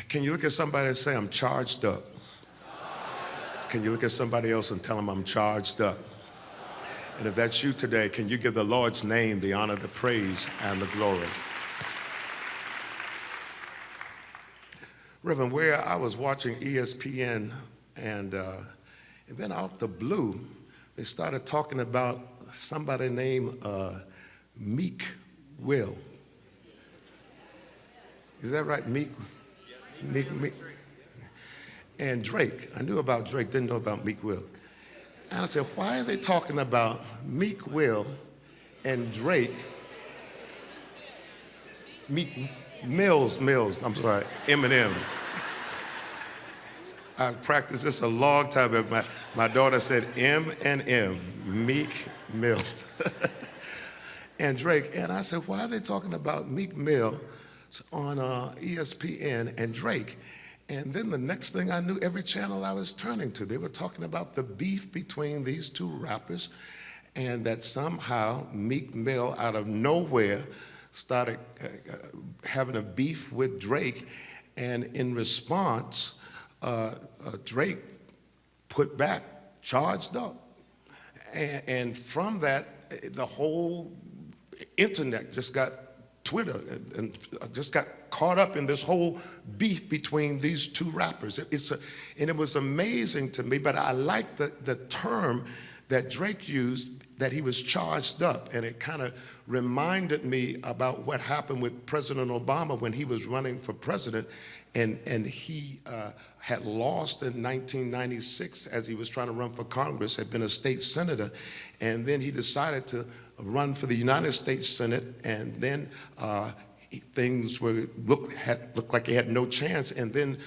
Can you look at somebody and say, I'm charged up? Can you look at somebody else and tell them I'm charged up? And if that's you today, can you give the Lord's name the honor, the praise, and the glory? Reverend Ware, I was watching ESPN, and then out the blue, they started talking about somebody named Meek Will. Is that right? Meek. And Drake. I knew about Drake, didn't know about Meek Will. And I said, why are they talking about Meek Will and Drake? Meek Mills, I'm sorry, Eminem. I practiced this a long time, but my daughter said M&M, Meek Mills. And Drake. And I said, why are they talking about Meek Mill on ESPN and Drake? And then the next thing I knew, every channel I was turning to, they were talking about the beef between these two rappers, and that somehow Meek Mill, out of nowhere, started having a beef with Drake. And in response, Drake put back, charged up. And from that, the whole internet just got Twitter and just got caught up in this whole beef between these two rappers. And it was amazing to me, but I like the term that Drake used, that he was charged up, and it kind of reminded me about what happened with President Obama when he was running for president, and he had lost in 1996 as he was trying to run for Congress, had been a state senator, and then he decided to run for the United States Senate, and then things looked like he had no chance, and then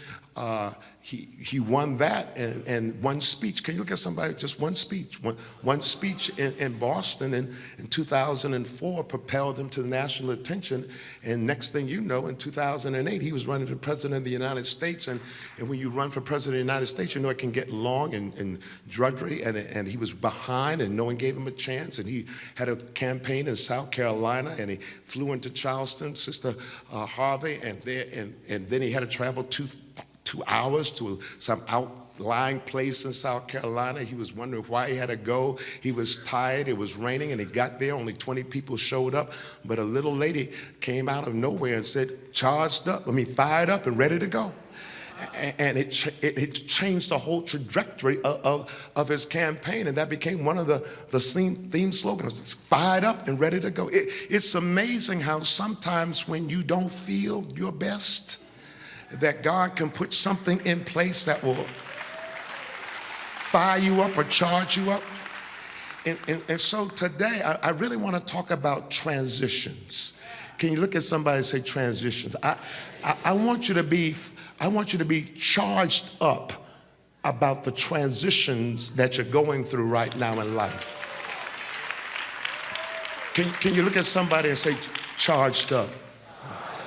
he won that, and one speech. Can you look at somebody, just one speech? One speech in Boston in 2004 propelled him to the national attention, and next thing you know, in 2008, he was running for president of the United States, and when you run for president of the United States, you know it can get long and drudgery, and he was behind, and no one gave him a chance, and he had a campaign in South Carolina, and he flew into Charleston, Sister Harvey, and then he had to travel 2 hours to some outlying place in South Carolina. He was wondering why he had to go. He was tired, it was raining, and he got there, only 20 people showed up, but a little lady came out of nowhere and said, fired up and ready to go. And it changed the whole trajectory of his campaign, and that became one of the theme slogans, fired up and ready to go. It's amazing how sometimes when you don't feel your best, that God can put something in place that will fire you up or charge you up. And so today, I really want to talk about transitions. Can you look at somebody and say transitions? I want you to be charged up about the transitions that you're going through right now in life. Can you look at somebody and say charged up?